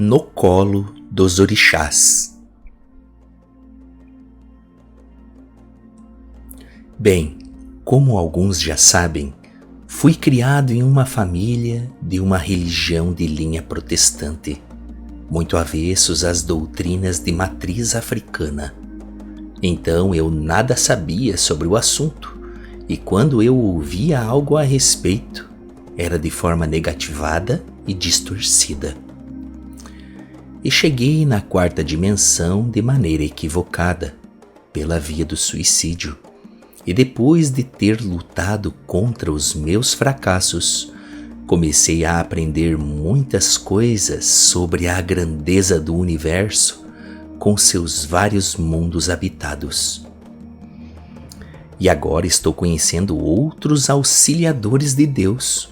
No colo dos orixás. Bem, como alguns já sabem, fui criado em uma família de uma religião de linha protestante, muito avessos às doutrinas de matriz africana. Então eu nada sabia sobre o assunto, e quando eu ouvia algo a respeito, era de forma negativada e distorcida. E cheguei na quarta dimensão de maneira equivocada, pela via do suicídio. E depois de ter lutado contra os meus fracassos, comecei a aprender muitas coisas sobre a grandeza do universo com seus vários mundos habitados. E agora estou conhecendo outros auxiliadores de Deus,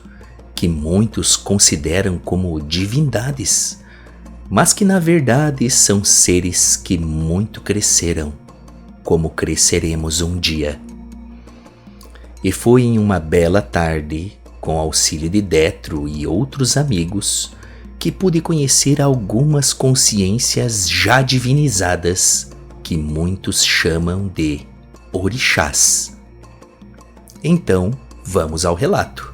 que muitos consideram como divindades, mas que na verdade são seres que muito cresceram, como cresceremos um dia. E foi em uma bela tarde, com auxílio de Détro e outros amigos, que pude conhecer algumas consciências já divinizadas, que muitos chamam de orixás. Então, vamos ao relato.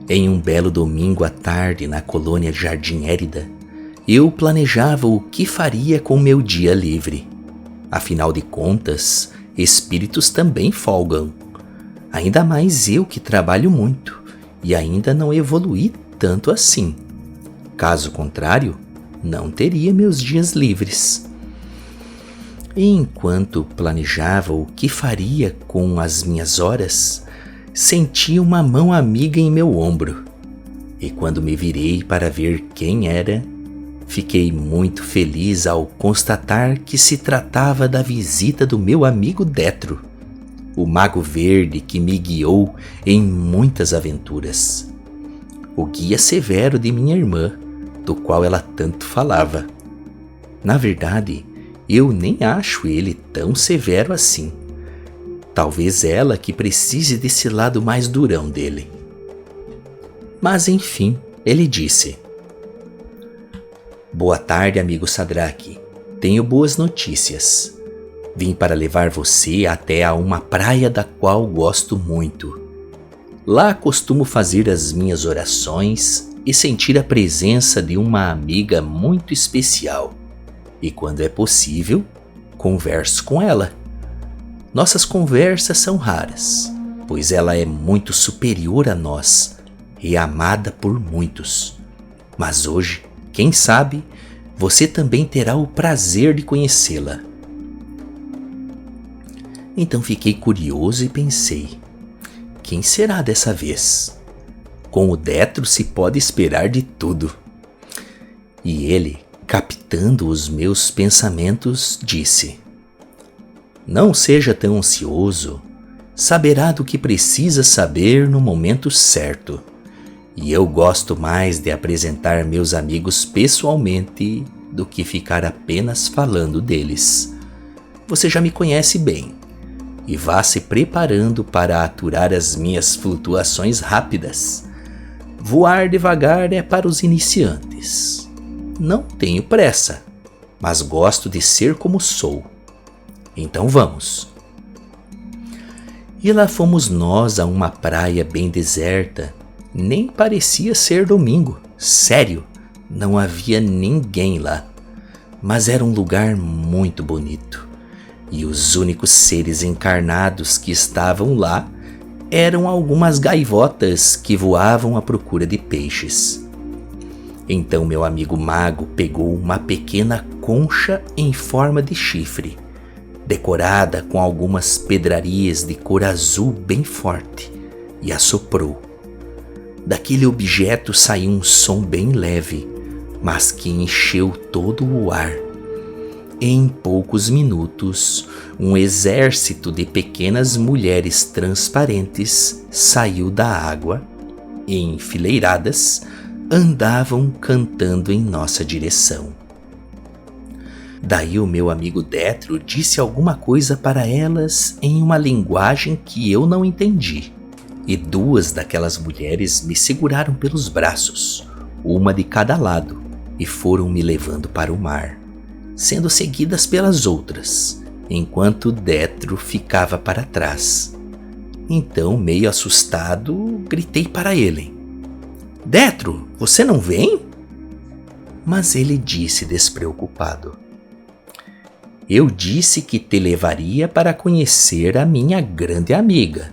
Em um belo domingo à tarde na colônia Jardim Érida, eu planejava o que faria com meu dia livre. Afinal de contas, espíritos também folgam. Ainda mais eu que trabalho muito e ainda não evoluí tanto assim. Caso contrário, não teria meus dias livres. E enquanto planejava o que faria com as minhas horas, senti uma mão amiga em meu ombro. E quando me virei para ver quem era, fiquei muito feliz ao constatar que se tratava da visita do meu amigo Détro, o mago verde que me guiou em muitas aventuras. O guia severo de minha irmã, do qual ela tanto falava. Na verdade, eu nem acho ele tão severo assim. Talvez ela que precise desse lado mais durão dele. Mas enfim, ele disse: "Boa tarde, amigo Sadraque. Tenho boas notícias. Vim para levar você até a uma praia da qual gosto muito. Lá costumo fazer as minhas orações e sentir a presença de uma amiga muito especial. E quando é possível, converso com ela. Nossas conversas são raras, pois ela é muito superior a nós e amada por muitos. Mas hoje, quem sabe, você também terá o prazer de conhecê-la." Então fiquei curioso e pensei: quem será dessa vez? Com o Détro se pode esperar de tudo. E ele, captando os meus pensamentos, disse: "Não seja tão ansioso. Saberá do que precisa saber no momento certo. E eu gosto mais de apresentar meus amigos pessoalmente do que ficar apenas falando deles. Você já me conhece bem. E vá se preparando para aturar as minhas flutuações rápidas. Voar devagar é para os iniciantes. Não tenho pressa, mas gosto de ser como sou. Então vamos." E lá fomos nós a uma praia bem deserta. Nem parecia ser domingo. Sério, não havia ninguém lá. Mas era um lugar muito bonito. E os únicos seres encarnados que estavam lá eram algumas gaivotas que voavam à procura de peixes. Então meu amigo mago pegou uma pequena concha em forma de chifre, decorada com algumas pedrarias de cor azul bem forte, e assoprou. Daquele objeto saiu um som bem leve, mas que encheu todo o ar. Em poucos minutos, um exército de pequenas mulheres transparentes saiu da água e, enfileiradas, andavam cantando em nossa direção. Daí o meu amigo Détro disse alguma coisa para elas em uma linguagem que eu não entendi. E duas daquelas mulheres me seguraram pelos braços, uma de cada lado, e foram me levando para o mar, sendo seguidas pelas outras, enquanto Détro ficava para trás. Então, meio assustado, gritei para ele: Détro, você não vem? Mas ele disse despreocupado: Eu disse que te levaria para conhecer a minha grande amiga,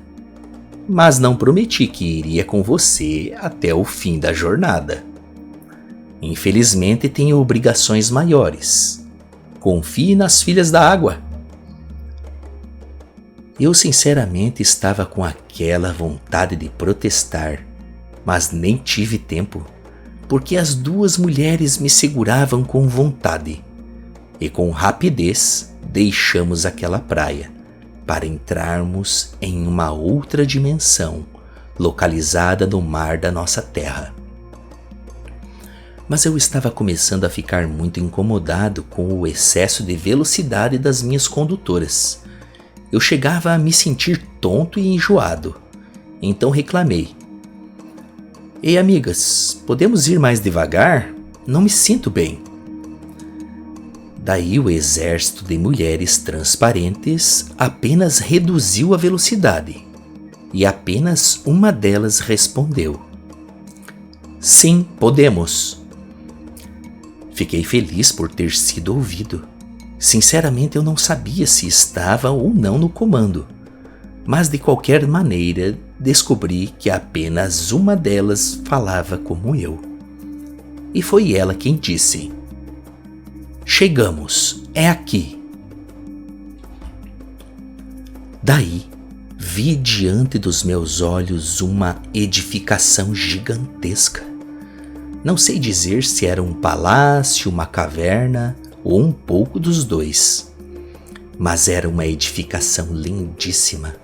mas não prometi que iria com você até o fim da jornada. Infelizmente tenho obrigações maiores. Confie nas filhas da água. Eu sinceramente estava com aquela vontade de protestar, mas nem tive tempo, porque as duas mulheres me seguravam com vontade, e com rapidez deixamos aquela praia para entrarmos em uma outra dimensão, localizada no mar da nossa terra. Mas eu estava começando a ficar muito incomodado com o excesso de velocidade das minhas condutoras. Eu chegava a me sentir tonto e enjoado, então reclamei: Ei, amigas, podemos ir mais devagar? Não me sinto bem. Daí o exército de mulheres transparentes apenas reduziu a velocidade, e apenas uma delas respondeu: Sim, podemos. Fiquei feliz por ter sido ouvido. Sinceramente, eu não sabia se estava ou não no comando, mas de qualquer maneira descobri que apenas uma delas falava como eu. E foi ela quem disse: Chegamos, é aqui. Daí, vi diante dos meus olhos uma edificação gigantesca. Não sei dizer se era um palácio, uma caverna ou um pouco dos dois, mas era uma edificação lindíssima,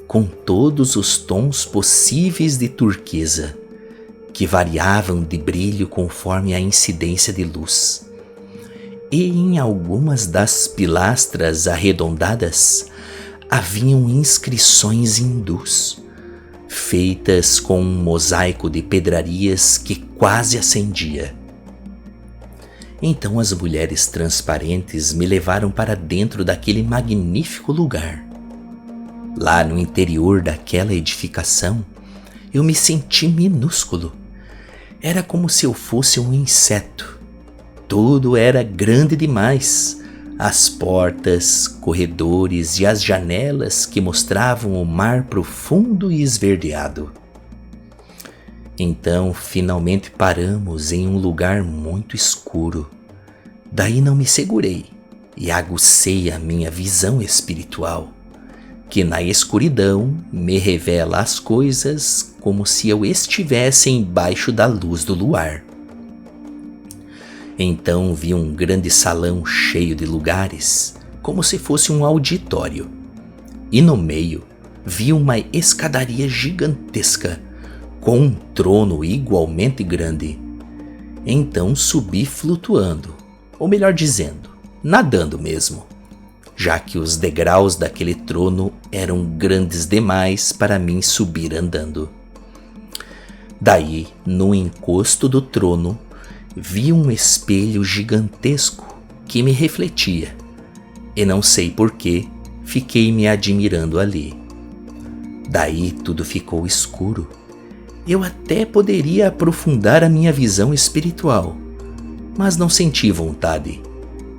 com todos os tons possíveis de turquesa, que variavam de brilho conforme a incidência de luz. E em algumas das pilastras arredondadas haviam inscrições hindus, feitas com um mosaico de pedrarias que quase acendia. Então as mulheres transparentes me levaram para dentro daquele magnífico lugar. Lá no interior daquela edificação, eu me senti minúsculo. Era como se eu fosse um inseto. Tudo era grande demais. As portas, corredores e as janelas que mostravam o mar profundo e esverdeado. Então, finalmente paramos em um lugar muito escuro. Daí não me segurei e agucei a minha visão espiritual, que na escuridão me revela as coisas como se eu estivesse embaixo da luz do luar. Então vi um grande salão cheio de lugares, como se fosse um auditório. E no meio vi uma escadaria gigantesca, com um trono igualmente grande. Então subi flutuando, ou melhor dizendo, nadando mesmo, já que os degraus daquele trono eram grandes demais para mim subir andando. Daí, no encosto do trono, vi um espelho gigantesco que me refletia, e não sei porquê, fiquei me admirando ali. Daí tudo ficou escuro. Eu até poderia aprofundar a minha visão espiritual, mas não senti vontade.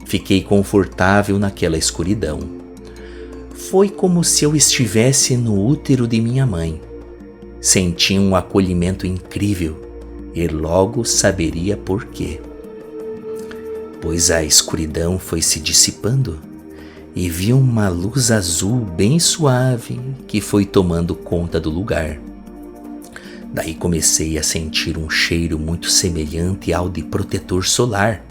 Fiquei confortável naquela escuridão. Foi como se eu estivesse no útero de minha mãe. Senti um acolhimento incrível e logo saberia por quê. Pois a escuridão foi se dissipando e vi uma luz azul bem suave que foi tomando conta do lugar. Daí comecei a sentir um cheiro muito semelhante ao de protetor solar.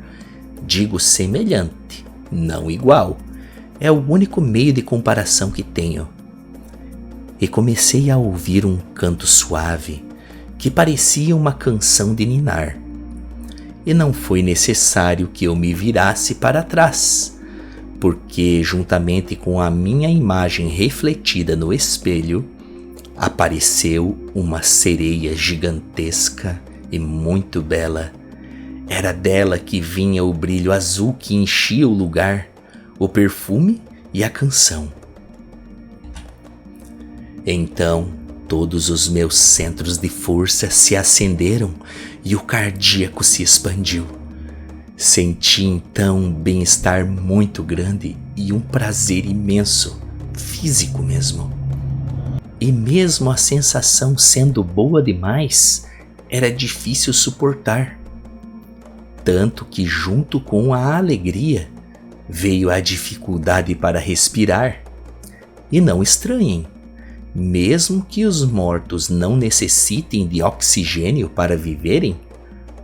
Digo semelhante, não igual. É o único meio de comparação que tenho. E comecei a ouvir um canto suave que parecia uma canção de ninar. E não foi necessário que eu me virasse para trás, porque juntamente com a minha imagem refletida no espelho, apareceu uma sereia gigantesca e muito bela. Era dela que vinha o brilho azul que enchia o lugar, o perfume e a canção. Então, todos os meus centros de força se acenderam e o cardíaco se expandiu. Senti então um bem-estar muito grande e um prazer imenso, físico mesmo. E mesmo a sensação sendo boa demais, era difícil suportar. Tanto que junto com a alegria veio a dificuldade para respirar. E não estranhem, mesmo que os mortos não necessitem de oxigênio para viverem,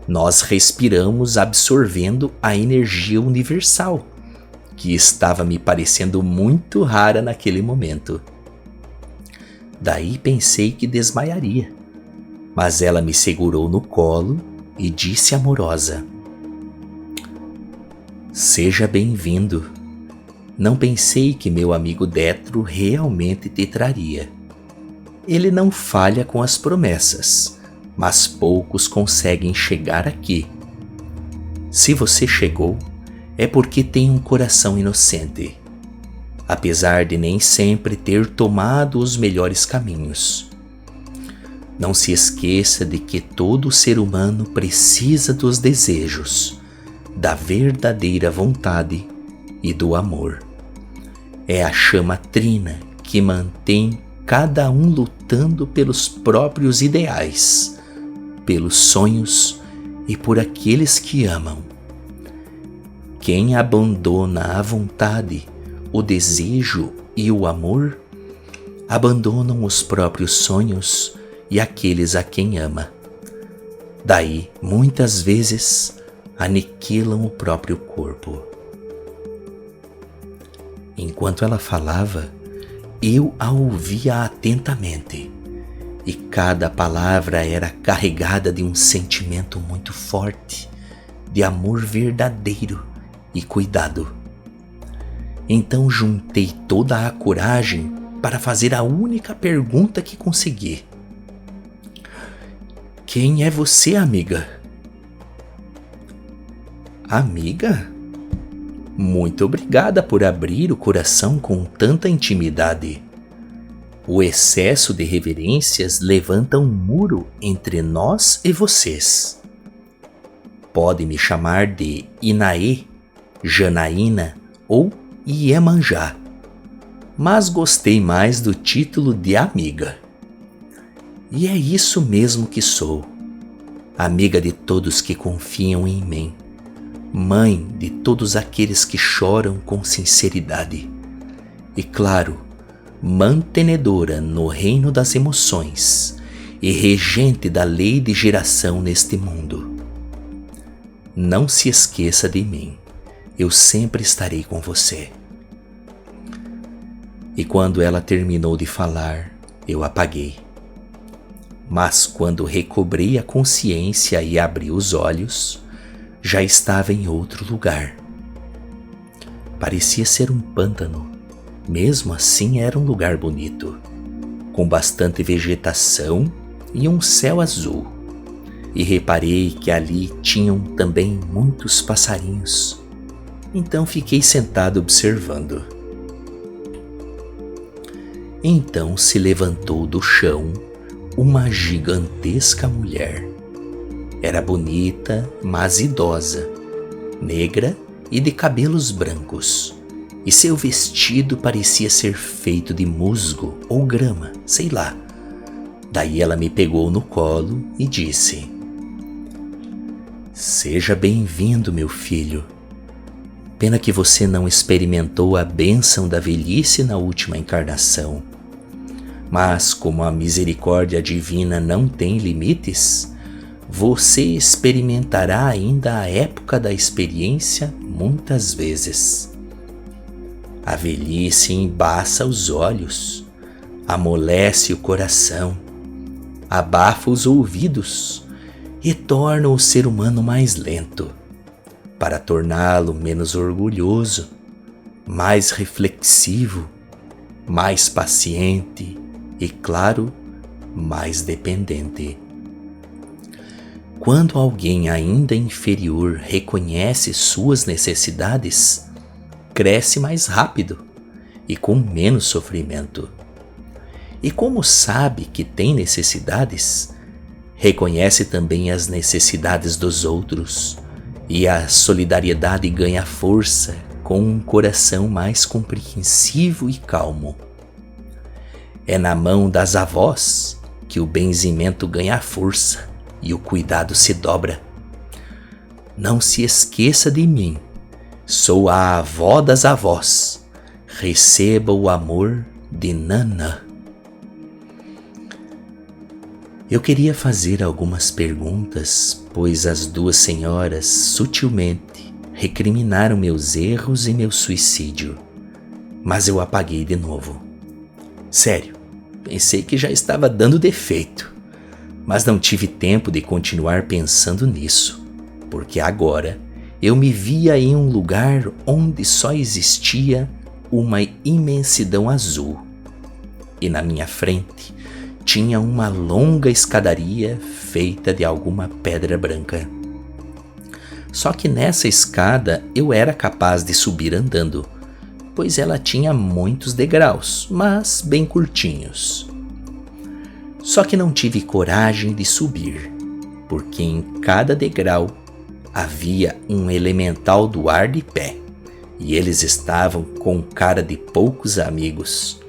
nós respiramos absorvendo a energia universal, que estava me parecendo muito rara naquele momento. Daí pensei que desmaiaria, mas ela me segurou no colo e disse amorosa: "Seja bem-vindo. Não pensei que meu amigo Détro realmente te traria. Ele não falha com as promessas, mas poucos conseguem chegar aqui. Se você chegou, é porque tem um coração inocente, apesar de nem sempre ter tomado os melhores caminhos. Não se esqueça de que todo ser humano precisa dos desejos, da verdadeira vontade e do amor. É a chama trina que mantém cada um lutando pelos próprios ideais, pelos sonhos e por aqueles que amam. Quem abandona a vontade, o desejo e o amor, abandonam os próprios sonhos e aqueles a quem ama. Daí, muitas vezes, aniquilam o próprio corpo." Enquanto ela falava, eu a ouvia atentamente, e cada palavra era carregada de um sentimento muito forte, de amor verdadeiro e cuidado. Então juntei toda a coragem para fazer a única pergunta que consegui: "Quem é você, amiga?" "Amiga? Muito obrigada por abrir o coração com tanta intimidade. O excesso de reverências levanta um muro entre nós e vocês. Pode me chamar de Inaê, Janaína ou Iemanjá, mas gostei mais do título de amiga. E é isso mesmo que sou, amiga de todos que confiam em mim, mãe de todos aqueles que choram com sinceridade, e claro, mantenedora no reino das emoções e regente da lei de geração neste mundo. Não se esqueça de mim, eu sempre estarei com você." E quando ela terminou de falar, eu apaguei. Mas quando recobrei a consciência e abri os olhos, já estava em outro lugar. Parecia ser um pântano, mesmo assim era um lugar bonito, com bastante vegetação e um céu azul. E reparei que ali tinham também muitos passarinhos. Então fiquei sentado observando. Então se levantou do chão uma gigantesca mulher. Era bonita, mas idosa, negra e de cabelos brancos, e seu vestido parecia ser feito de musgo ou grama, sei lá. Daí ela me pegou no colo e disse: "Seja bem-vindo, meu filho. Pena que você não experimentou a bênção da velhice na última encarnação. Mas como a misericórdia divina não tem limites, você experimentará ainda a época da experiência muitas vezes. A velhice embaça os olhos, amolece o coração, abafa os ouvidos e torna o ser humano mais lento, para torná-lo menos orgulhoso, mais reflexivo, mais paciente e, claro, mais dependente. Quando alguém ainda inferior reconhece suas necessidades, cresce mais rápido e com menos sofrimento. E como sabe que tem necessidades, reconhece também as necessidades dos outros, e a solidariedade ganha força com um coração mais compreensivo e calmo. É na mão das avós que o benzimento ganha força e o cuidado se dobra. Não se esqueça de mim, sou a avó das avós. Receba o amor de Nanã. Eu queria fazer algumas perguntas, pois as duas senhoras sutilmente recriminaram meus erros e meu suicídio, mas eu apaguei de novo. Sério, pensei que já estava dando defeito, mas não tive tempo de continuar pensando nisso, porque agora eu me via em um lugar onde só existia uma imensidão azul, e na minha frente tinha uma longa escadaria feita de alguma pedra branca. Só que nessa escada eu era capaz de subir andando, pois ela tinha muitos degraus, mas bem curtinhos. Só que não tive coragem de subir, porque em cada degrau havia um elemental do ar de pé, e eles estavam com cara de poucos amigos.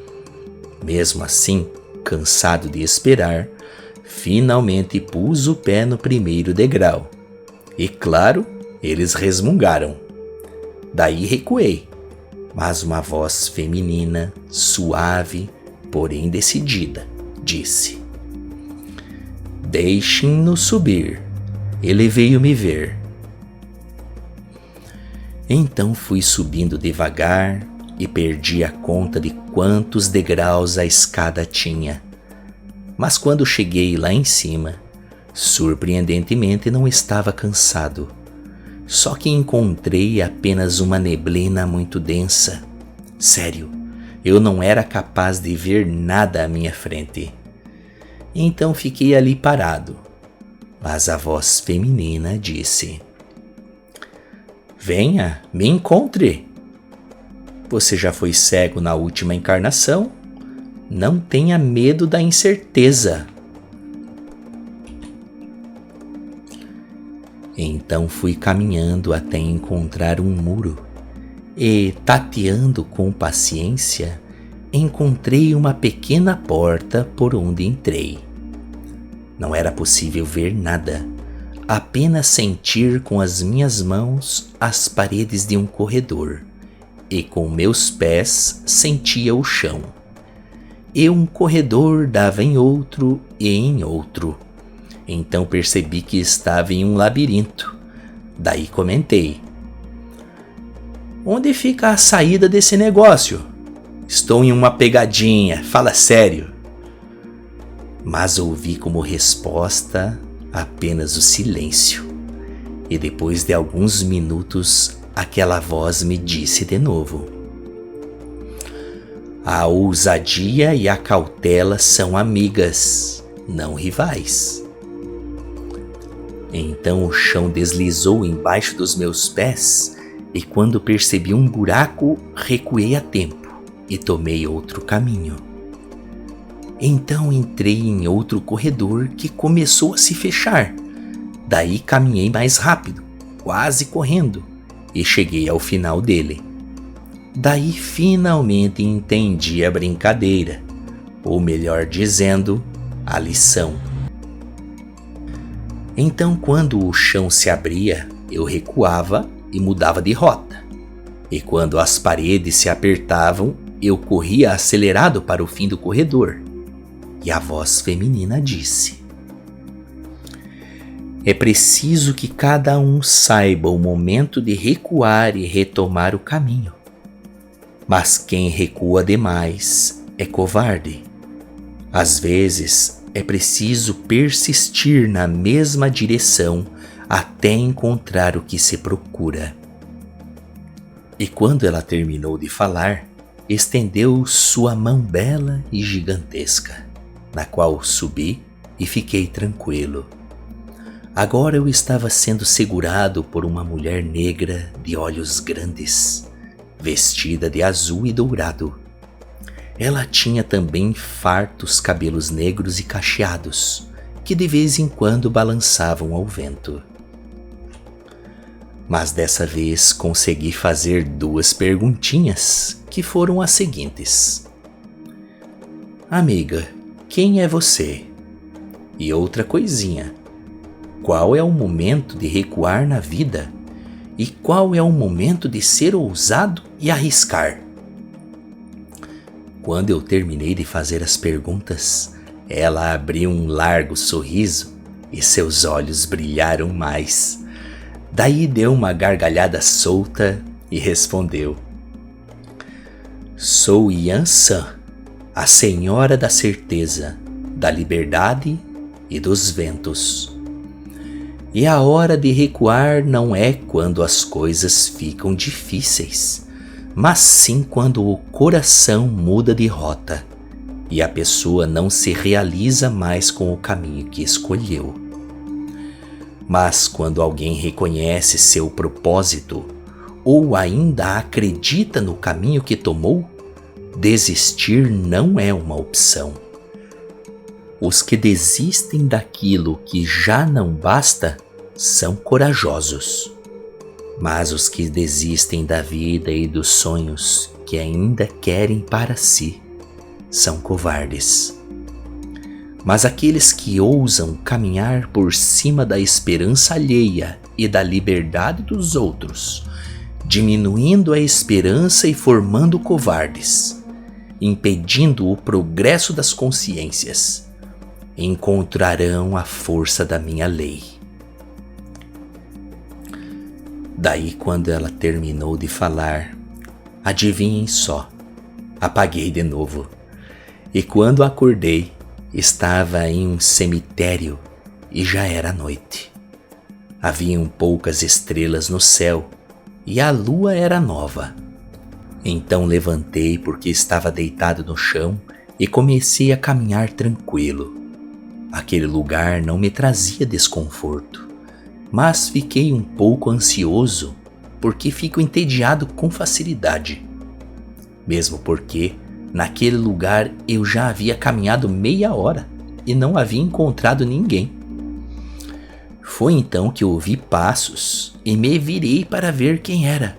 Mesmo assim, cansado de esperar, finalmente pus o pé no primeiro degrau. E claro, eles resmungaram. Daí recuei, mas uma voz feminina, suave, porém decidida, disse: "Deixem-no subir, ele veio me ver." Então fui subindo devagar e perdi a conta de quantos degraus a escada tinha. Mas quando cheguei lá em cima, surpreendentemente não estava cansado. Só que encontrei apenas uma neblina muito densa. Sério, eu não era capaz de ver nada à minha frente. Então fiquei ali parado. Mas a voz feminina disse: "Venha, me encontre. Você já foi cego na última encarnação. Não tenha medo da incerteza." Então fui caminhando até encontrar um muro e, tateando com paciência, encontrei uma pequena porta por onde entrei. Não era possível ver nada, apenas sentir com as minhas mãos as paredes de um corredor, e com meus pés sentia o chão. E um corredor dava em outro e em outro. Então percebi que estava em um labirinto. Daí comentei: "Onde fica a saída desse negócio? Estou em uma pegadinha, fala sério." Mas ouvi como resposta apenas o silêncio. E depois de alguns minutos, aquela voz me disse de novo: "A ousadia e a cautela são amigas, não rivais." Então o chão deslizou embaixo dos meus pés, e quando percebi um buraco, recuei a tempo e tomei outro caminho. Então entrei em outro corredor que começou a se fechar. Daí caminhei mais rápido, quase correndo, e cheguei ao final dele. Daí finalmente entendi a brincadeira, ou melhor dizendo, a lição. Então, quando o chão se abria, eu recuava e mudava de rota. E quando as paredes se apertavam, eu corria acelerado para o fim do corredor. E a voz feminina disse: "É preciso que cada um saiba o momento de recuar e retomar o caminho. Mas quem recua demais é covarde. Às vezes é preciso persistir na mesma direção até encontrar o que se procura." E quando ela terminou de falar, estendeu sua mão bela e gigantesca, na qual subi e fiquei tranquilo. Agora eu estava sendo segurado por uma mulher negra de olhos grandes, vestida de azul e dourado. Ela tinha também fartos cabelos negros e cacheados, que de vez em quando balançavam ao vento. Mas dessa vez consegui fazer 2 perguntinhas, que foram as seguintes: Amiga, quem é você? E outra coisinha: qual é o momento de recuar na vida? E qual é o momento de ser ousado e arriscar? Quando eu terminei de fazer as perguntas, ela abriu um largo sorriso e seus olhos brilharam mais. Daí deu uma gargalhada solta e respondeu: Sou Yansan, a senhora da certeza, da liberdade e dos ventos. E a hora de recuar não é quando as coisas ficam difíceis, mas sim quando o coração muda de rota e a pessoa não se realiza mais com o caminho que escolheu. Mas quando alguém reconhece seu propósito ou ainda acredita no caminho que tomou, desistir não é uma opção. Os que desistem daquilo que já não basta são corajosos. Mas os que desistem da vida e dos sonhos que ainda querem para si são covardes. Mas aqueles que ousam caminhar por cima da esperança alheia e da liberdade dos outros, diminuindo a esperança e formando covardes, impedindo o progresso das consciências, encontrarão a força da minha lei. Daí, quando ela terminou de falar, adivinhem só, apaguei de novo. E quando acordei, estava em um cemitério e já era noite. Haviam poucas estrelas no céu e a lua era nova. Então levantei porque estava deitado no chão e comecei a caminhar tranquilo. Aquele lugar não me trazia desconforto, mas fiquei um pouco ansioso porque fico entediado com facilidade. Mesmo porque naquele lugar eu já havia caminhado meia hora e não havia encontrado ninguém. Foi então que ouvi passos e me virei para ver quem era.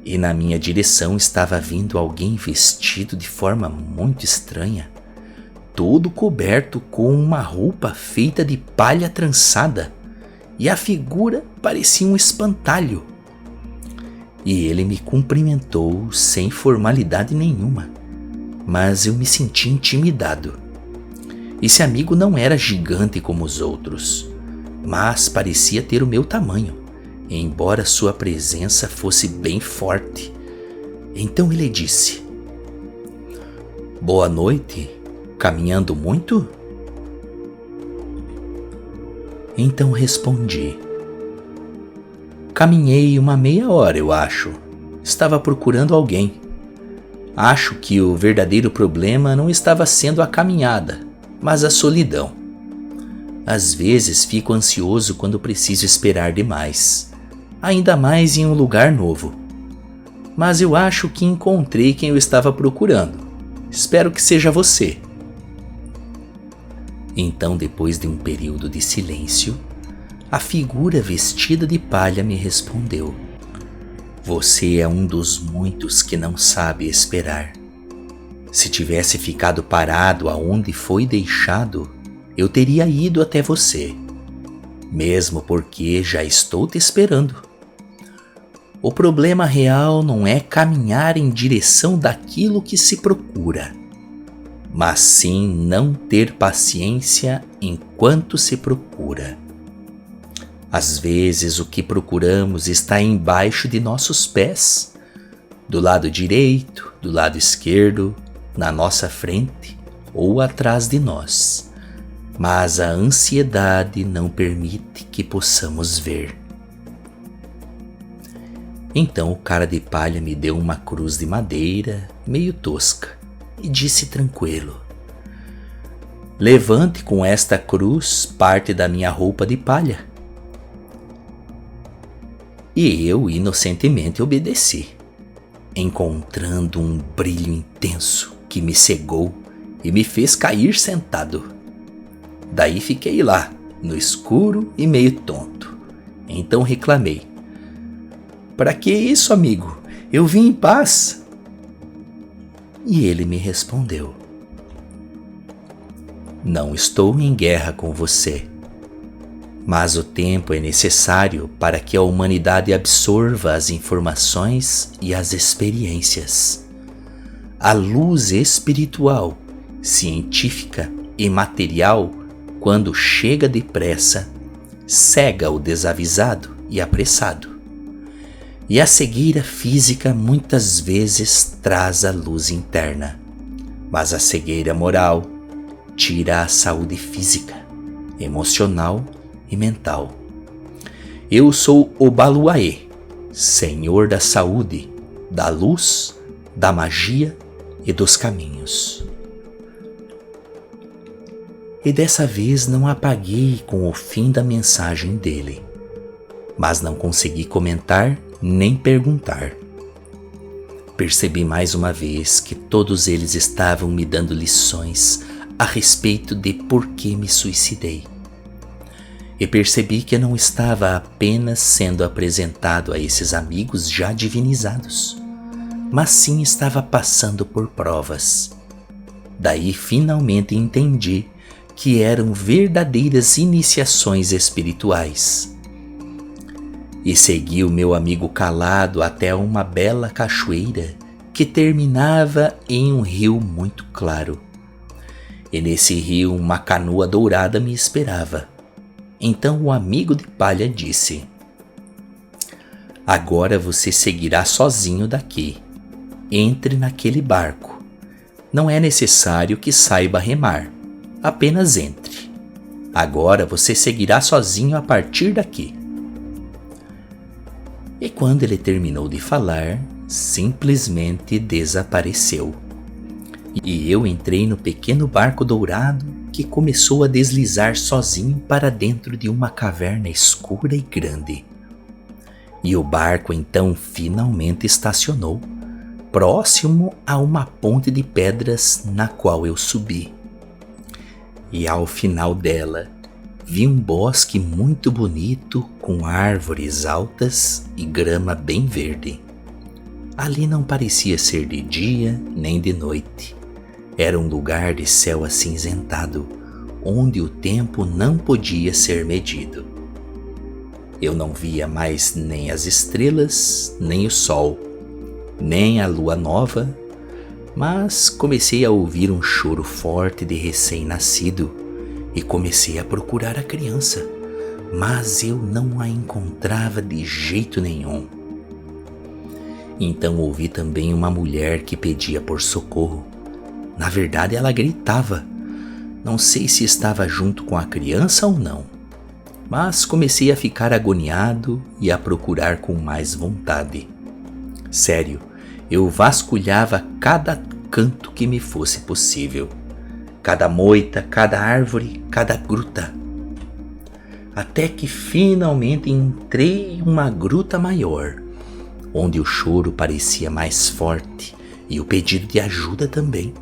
E na minha direção estava vindo alguém vestido de forma muito estranha, todo coberto com uma roupa feita de palha trançada, e a figura parecia um espantalho. E ele me cumprimentou sem formalidade nenhuma, mas eu me senti intimidado. Esse amigo não era gigante como os outros, mas parecia ter o meu tamanho, embora sua presença fosse bem forte. Então ele disse: Boa noite, caminhando muito? Então respondi: Caminhei uma meia hora, eu acho. Estava procurando alguém. Acho que o verdadeiro problema não estava sendo a caminhada, mas a solidão. Às vezes fico ansioso quando preciso esperar demais, ainda mais em um lugar novo. Mas eu acho que encontrei quem eu estava procurando. Espero que seja você. Então, depois de um período de silêncio, a figura vestida de palha me respondeu: Você é um dos muitos que não sabe esperar. Se tivesse ficado parado aonde foi deixado, eu teria ido até você, mesmo porque já estou te esperando. O problema real não é caminhar em direção daquilo que se procura, mas sim não ter paciência enquanto se procura. Às vezes o que procuramos está embaixo de nossos pés, do lado direito, do lado esquerdo, na nossa frente ou atrás de nós, mas a ansiedade não permite que possamos ver. Então o cara de palha me deu uma cruz de madeira meio tosca e disse tranquilo: levante com esta cruz parte da minha roupa de palha. E eu inocentemente obedeci, encontrando um brilho intenso que me cegou e me fez cair sentado. Daí fiquei lá, no escuro e meio tonto. Então reclamei: "Para que isso, amigo? Eu vim em paz." E ele me respondeu: "Não estou em guerra com você, mas o tempo é necessário para que a humanidade absorva as informações e as experiências. A luz espiritual, científica e material, quando chega depressa, cega o desavisado e apressado. E a cegueira física muitas vezes traz a luz interna, mas a cegueira moral tira a saúde física, emocional e mental. Eu sou Obaluaê, Senhor da saúde, da luz, da magia e dos caminhos." E dessa vez não apaguei com o fim da mensagem dele, mas não consegui comentar nem perguntar. Percebi mais uma vez que todos eles estavam me dando lições a respeito de por que me suicidei. E percebi que não estava apenas sendo apresentado a esses amigos já divinizados, mas sim estava passando por provas. Daí finalmente entendi que eram verdadeiras iniciações espirituais. E segui o meu amigo calado até uma bela cachoeira que terminava em um rio muito claro. E nesse rio uma canoa dourada me esperava. Então o amigo de palha disse: "Agora você seguirá sozinho daqui. Entre naquele barco. Não é necessário que saiba remar. Apenas entre. Agora você seguirá sozinho a partir daqui." E quando ele terminou de falar, simplesmente desapareceu. E eu entrei no pequeno barco dourado que começou a deslizar sozinho para dentro de uma caverna escura e grande. E o barco então finalmente estacionou, próximo a uma ponte de pedras na qual eu subi. E ao final dela, vi um bosque muito bonito com árvores altas e grama bem verde. Ali não parecia ser de dia nem de noite. Era um lugar de céu acinzentado, onde o tempo não podia ser medido. Eu não via mais nem as estrelas, nem o sol, nem a lua nova, mas comecei a ouvir um choro forte de recém-nascido e comecei a procurar a criança, mas eu não a encontrava de jeito nenhum. Então ouvi também uma mulher que pedia por socorro. Na verdade, ela gritava. Não sei se estava junto com a criança ou não, mas comecei a ficar agoniado e a procurar com mais vontade. Sério, eu vasculhava cada canto que me fosse possível, cada moita, cada árvore, cada gruta, até que finalmente entrei em uma gruta maior, onde o choro parecia mais forte e o pedido de ajuda também.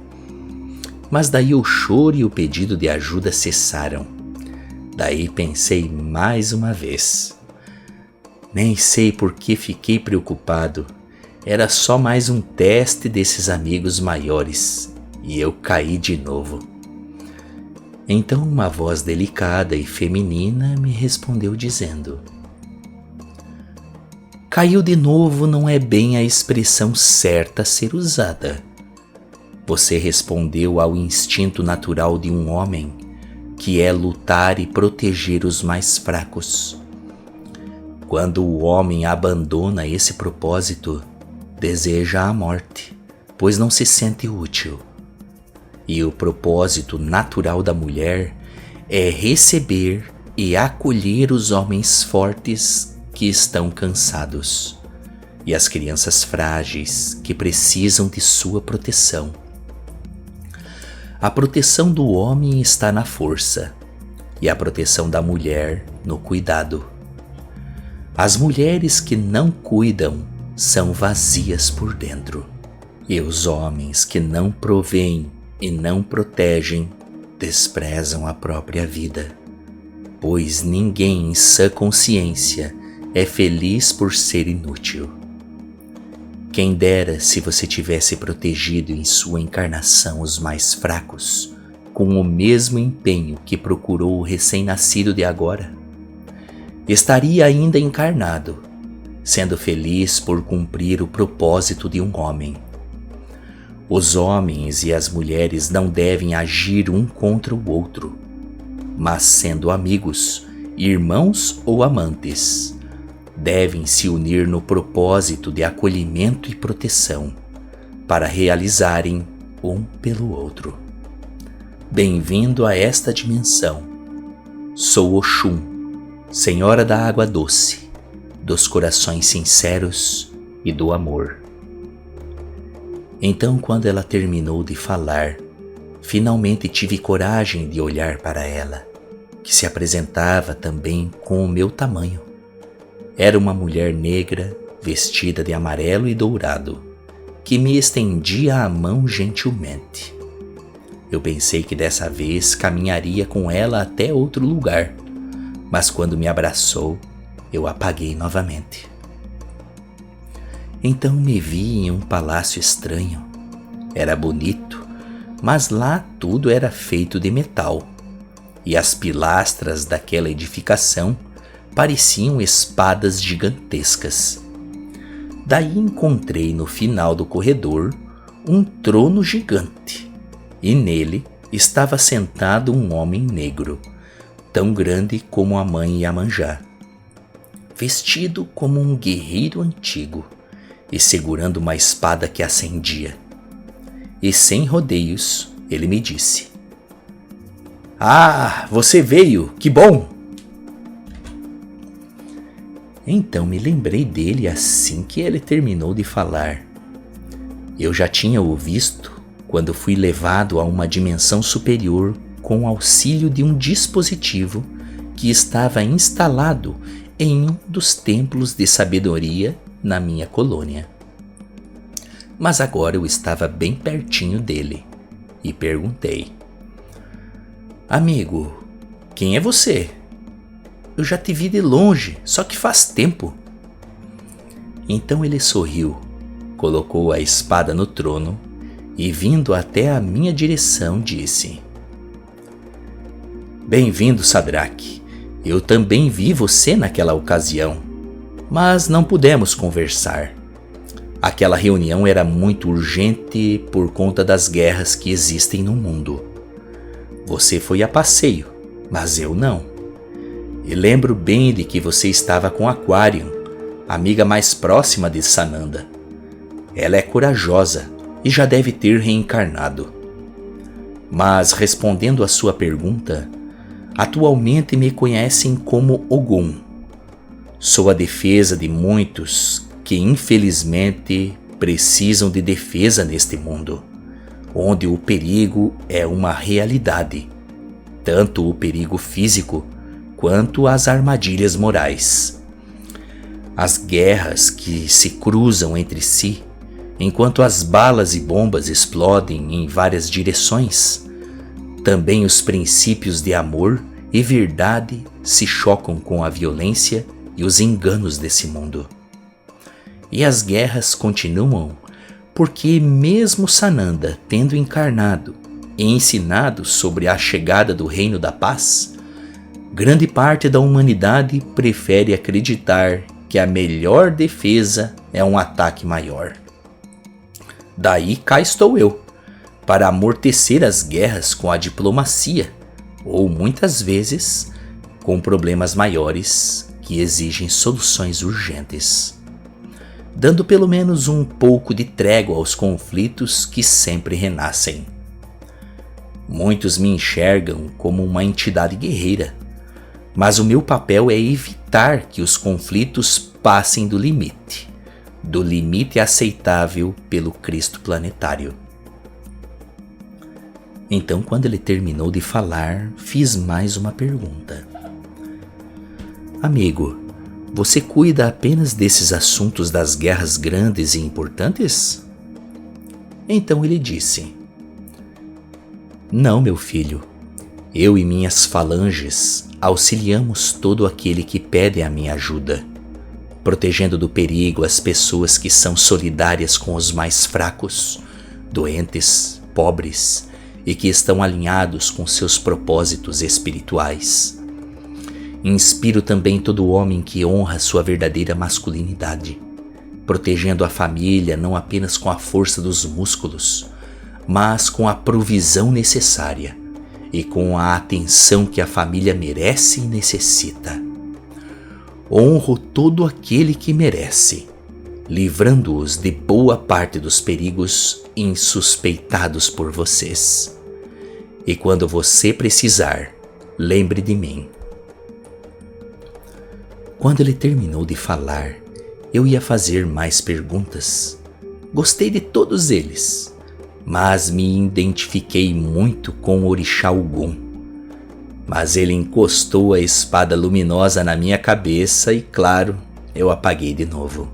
Mas daí o choro e o pedido de ajuda cessaram. Daí pensei mais uma vez. Nem sei por que fiquei preocupado. Era só mais um teste desses amigos maiores e eu caí de novo. Então uma voz delicada e feminina me respondeu dizendo: "Caiu de novo não é bem a expressão certa a ser usada. Você respondeu ao instinto natural de um homem, que é lutar e proteger os mais fracos. Quando o homem abandona esse propósito, deseja a morte, pois não se sente útil. E o propósito natural da mulher é receber e acolher os homens fortes que estão cansados e as crianças frágeis que precisam de sua proteção. A proteção do homem está na força e a proteção da mulher no cuidado. As mulheres que não cuidam são vazias por dentro, e os homens que não provêem e não protegem desprezam a própria vida, pois ninguém em sã consciência é feliz por ser inútil. Quem dera se você tivesse protegido em sua encarnação os mais fracos, com o mesmo empenho que procurou o recém-nascido de agora. Estaria ainda encarnado, sendo feliz por cumprir o propósito de um homem. Os homens e as mulheres não devem agir um contra o outro, mas sendo amigos, irmãos ou amantes, devem se unir no propósito de acolhimento e proteção, para realizarem um pelo outro. Bem-vindo a esta dimensão. Sou Oxum, Senhora da Água Doce, dos corações sinceros e do amor. Então, quando ela terminou de falar, finalmente tive coragem de olhar para ela, que se apresentava também com o meu tamanho. Era uma mulher negra, vestida de amarelo e dourado, que me estendia a mão gentilmente. Eu pensei que dessa vez caminharia com ela até outro lugar, mas quando me abraçou, eu apaguei novamente. Então me vi em um palácio estranho. Era bonito, mas lá tudo era feito de metal, e as pilastras daquela edificação pareciam espadas gigantescas. Daí encontrei no final do corredor um trono gigante, e nele estava sentado um homem negro, tão grande como a mãe Iemanjá, vestido como um guerreiro antigo e segurando uma espada que acendia. E sem rodeios, ele me disse: "Ah, você veio, que bom!" Então me lembrei dele assim que ele terminou de falar. Eu já tinha o visto quando fui levado a uma dimensão superior com o auxílio de um dispositivo que estava instalado em um dos templos de sabedoria na minha colônia. Mas agora eu estava bem pertinho dele e perguntei: "Amigo, quem é você? Eu já te vi de longe, só que faz tempo." Então ele sorriu, colocou a espada no trono e, vindo até a minha direção, disse: "Bem-vindo, Sadraque. Eu também vi você naquela ocasião, mas não pudemos conversar. Aquela reunião era muito urgente por conta das guerras que existem no mundo. Você foi a passeio, mas eu não. E lembro bem de que você estava com Aquarium, a amiga mais próxima de Sananda. Ela é corajosa e já deve ter reencarnado. Mas respondendo à sua pergunta, atualmente me conhecem como Ogum. Sou a defesa de muitos que infelizmente precisam de defesa neste mundo, onde o perigo é uma realidade, tanto o perigo físico quanto as armadilhas morais. As guerras que se cruzam entre si, enquanto as balas e bombas explodem em várias direções, também os princípios de amor e verdade se chocam com a violência e os enganos desse mundo. E as guerras continuam porque, mesmo Sananda tendo encarnado e ensinado sobre a chegada do Reino da Paz, grande parte da humanidade prefere acreditar que a melhor defesa é um ataque maior. Daí cá estou eu, para amortecer as guerras com a diplomacia, ou muitas vezes com problemas maiores que exigem soluções urgentes, dando pelo menos um pouco de trégua aos conflitos que sempre renascem. Muitos me enxergam como uma entidade guerreira, mas o meu papel é evitar que os conflitos passem do limite aceitável pelo Cristo planetário. Então, quando ele terminou de falar, fiz mais uma pergunta. Amigo, você cuida apenas desses assuntos das guerras grandes e importantes? Então ele disse: Não, meu filho. Eu e minhas falanges auxiliamos todo aquele que pede a minha ajuda, protegendo do perigo as pessoas que são solidárias com os mais fracos, doentes, pobres e que estão alinhados com seus propósitos espirituais. Inspiro também todo homem que honra sua verdadeira masculinidade, protegendo a família não apenas com a força dos músculos, mas com a provisão necessária e com a atenção que a família merece e necessita. Honro todo aquele que merece, livrando-os de boa parte dos perigos insuspeitados por vocês. E quando você precisar, lembre de mim. Quando ele terminou de falar, eu ia fazer mais perguntas. Gostei de todos eles, mas me identifiquei muito com o orixá Ogum. Mas ele encostou a espada luminosa na minha cabeça e, claro, eu apaguei de novo.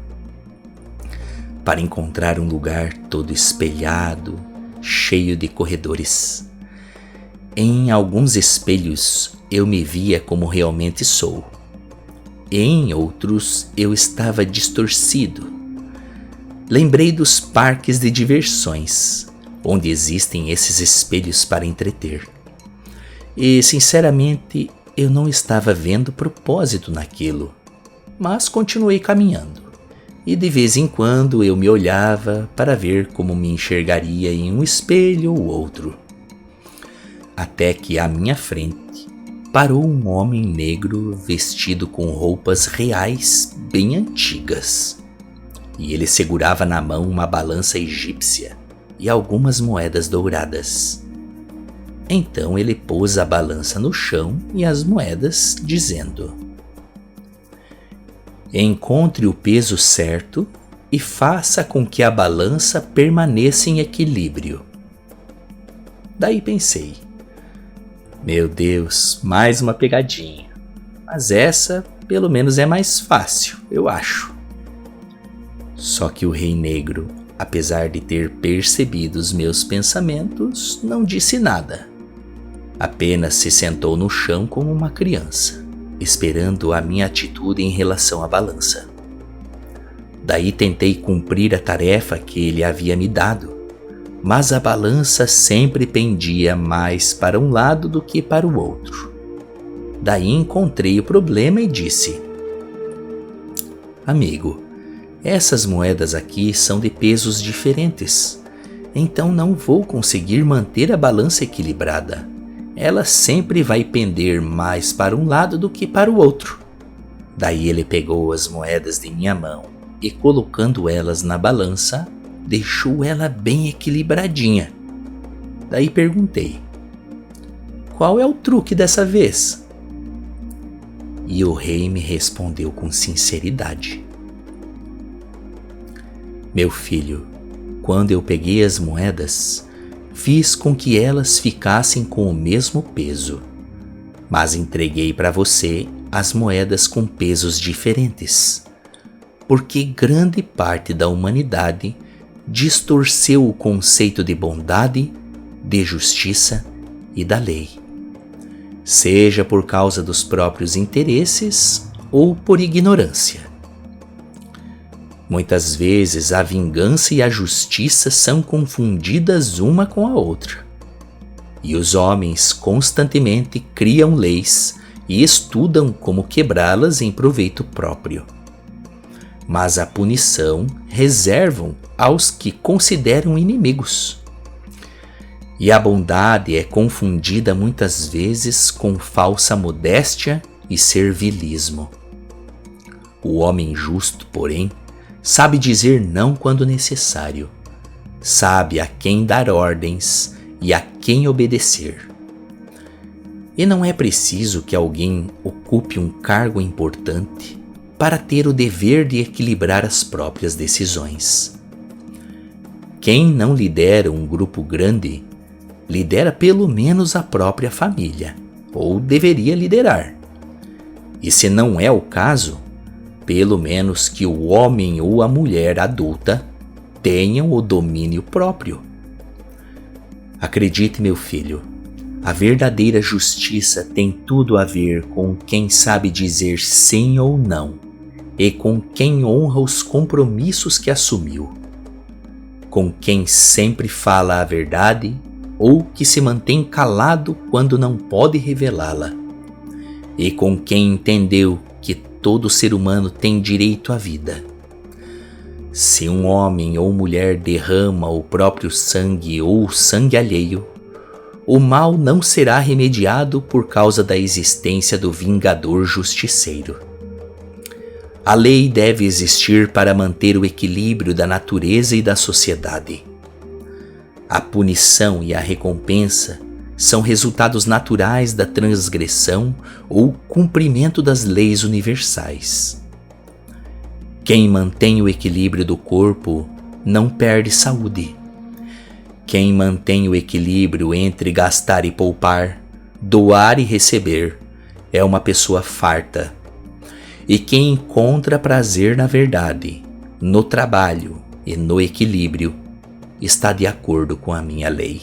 Para encontrar um lugar todo espelhado, cheio de corredores. Em alguns espelhos eu me via como realmente sou. Em outros eu estava distorcido. Lembrei dos parques de diversões, onde existem esses espelhos para entreter. E, sinceramente, eu não estava vendo propósito naquilo, mas continuei caminhando. E de vez em quando eu me olhava para ver como me enxergaria em um espelho ou outro. Até que à minha frente parou um homem negro vestido com roupas reais bem antigas. E ele segurava na mão uma balança egípcia e algumas moedas douradas. Então ele pôs a balança no chão e as moedas, dizendo: Encontre o peso certo e faça com que a balança permaneça em equilíbrio. Daí pensei: meu Deus, mais uma pegadinha. Mas essa, pelo menos, é mais fácil, eu acho. Só que o Rei Negro, apesar de ter percebido os meus pensamentos, não disse nada. Apenas se sentou no chão como uma criança, esperando a minha atitude em relação à balança. Daí tentei cumprir a tarefa que ele havia me dado, mas a balança sempre pendia mais para um lado do que para o outro. Daí encontrei o problema e disse: Amigo, essas moedas aqui são de pesos diferentes, então não vou conseguir manter a balança equilibrada. Ela sempre vai pender mais para um lado do que para o outro. Daí ele pegou as moedas de minha mão e, colocando elas na balança, deixou ela bem equilibradinha. Daí perguntei: qual é o truque dessa vez? E o rei me respondeu com sinceridade: Meu filho, quando eu peguei as moedas, fiz com que elas ficassem com o mesmo peso, mas entreguei para você as moedas com pesos diferentes, porque grande parte da humanidade distorceu o conceito de bondade, de justiça e da lei, seja por causa dos próprios interesses ou por ignorância. Muitas vezes a vingança e a justiça são confundidas uma com a outra, e os homens constantemente criam leis e estudam como quebrá-las em proveito próprio. Mas a punição reservam aos que consideram inimigos. E a bondade é confundida muitas vezes com falsa modéstia e servilismo. O homem justo, porém, sabe dizer não quando necessário, sabe a quem dar ordens e a quem obedecer. E não é preciso que alguém ocupe um cargo importante para ter o dever de equilibrar as próprias decisões. Quem não lidera um grupo grande lidera pelo menos a própria família, ou deveria liderar. E se não é o caso, pelo menos que o homem ou a mulher adulta tenham o domínio próprio. Acredite, meu filho, a verdadeira justiça tem tudo a ver com quem sabe dizer sim ou não e com quem honra os compromissos que assumiu, com quem sempre fala a verdade ou que se mantém calado quando não pode revelá-la, e com quem entendeu que todo ser humano tem direito à vida. Se um homem ou mulher derrama o próprio sangue ou o sangue alheio, o mal não será remediado por causa da existência do vingador justiceiro. A lei deve existir para manter o equilíbrio da natureza e da sociedade. A punição e a recompensa são resultados naturais da transgressão ou cumprimento das leis universais. Quem mantém o equilíbrio do corpo não perde saúde. Quem mantém o equilíbrio entre gastar e poupar, doar e receber, é uma pessoa farta. E quem encontra prazer na verdade, no trabalho e no equilíbrio, está de acordo com a minha lei.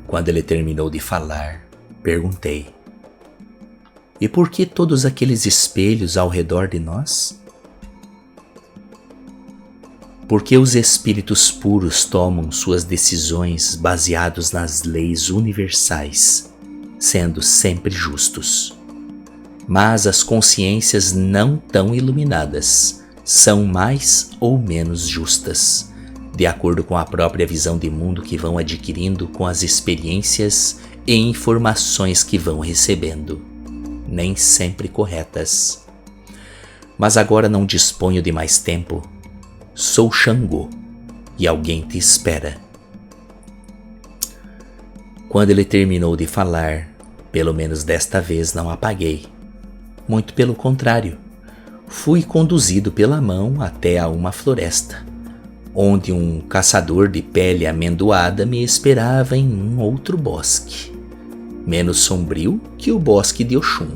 Quando ele terminou de falar, perguntei: e por que todos aqueles espelhos ao redor de nós? Porque os espíritos puros tomam suas decisões baseados nas leis universais, sendo sempre justos. Mas as consciências não tão iluminadas são mais ou menos justas, de acordo com a própria visão de mundo que vão adquirindo com as experiências e informações que vão recebendo, nem sempre corretas. Mas agora não disponho de mais tempo. Sou Xangô e alguém te espera. Quando ele terminou de falar, pelo menos desta vez não apaguei. Muito pelo contrário, fui conduzido pela mão até a uma floresta, onde um caçador de pele amendoada me esperava em um outro bosque, menos sombrio que o bosque de Oxum.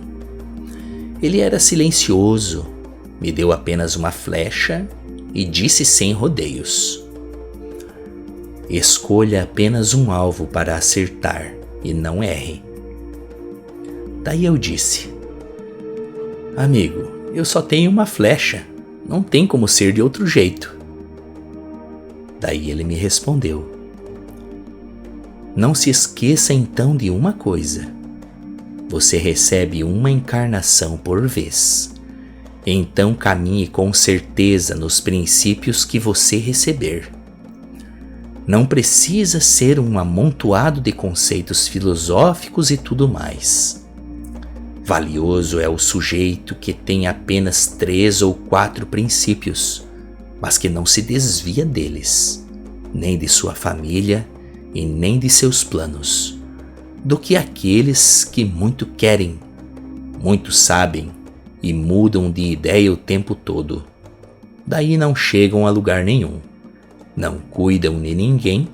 Ele era silencioso, me deu apenas uma flecha e disse sem rodeios: escolha apenas um alvo para acertar e não erre. Daí eu disse: amigo, eu só tenho uma flecha, não tem como ser de outro jeito. Daí ele me respondeu: não se esqueça então de uma coisa. Você recebe uma encarnação por vez. Então caminhe com certeza nos princípios que você receber. Não precisa ser um amontoado de conceitos filosóficos e tudo mais. Valioso é o sujeito que tem apenas 3 ou 4 princípios, mas que não se desvia deles, nem de sua família e nem de seus planos, do que aqueles que muito querem, muito sabem e mudam de ideia o tempo todo. Daí não chegam a lugar nenhum, não cuidam de ninguém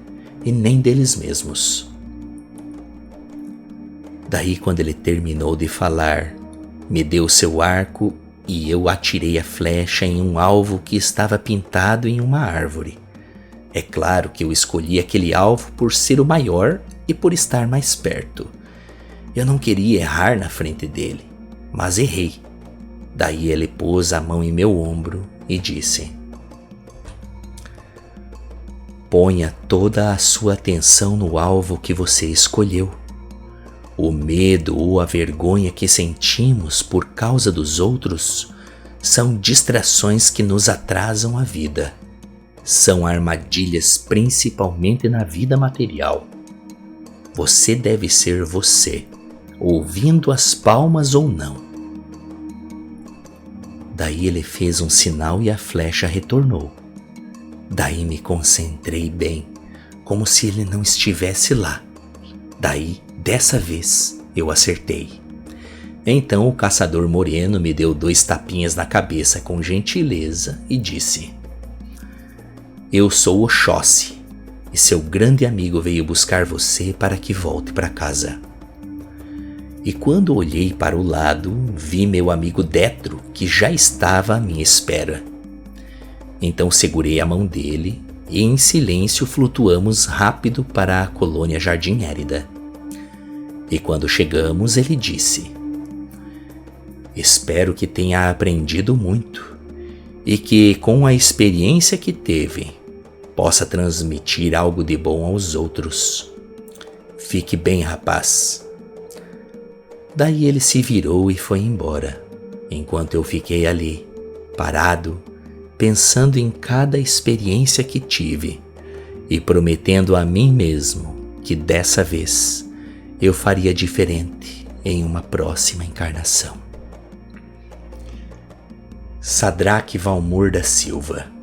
e nem deles mesmos. Daí, quando ele terminou de falar, me deu seu arco e eu atirei a flecha em um alvo que estava pintado em uma árvore. É claro que eu escolhi aquele alvo por ser o maior e por estar mais perto. Eu não queria errar na frente dele, mas errei. Daí ele pôs a mão em meu ombro e disse: ponha toda a sua atenção no alvo que você escolheu. O medo ou a vergonha que sentimos por causa dos outros são distrações que nos atrasam a vida. São armadilhas principalmente na vida material. Você deve ser você, ouvindo as palmas ou não. Daí ele fez um sinal e a flecha retornou. Daí me concentrei bem, como se ele não estivesse lá. Daí, dessa vez, eu acertei. Então o caçador moreno me deu 2 tapinhas na cabeça com gentileza e disse: eu sou Oxóssi, e seu grande amigo veio buscar você para que volte para casa. E quando olhei para o lado, vi meu amigo Détro, que já estava à minha espera. Então segurei a mão dele e em silêncio flutuamos rápido para a colônia Jardim Érida. E quando chegamos, ele disse: espero que tenha aprendido muito e que, com a experiência que teve, possa transmitir algo de bom aos outros. Fique bem, rapaz. Daí ele se virou e foi embora, enquanto eu fiquei ali, parado, pensando em cada experiência que tive e prometendo a mim mesmo que dessa vez eu faria diferente em uma próxima encarnação. Sadraque Valmor da Silva.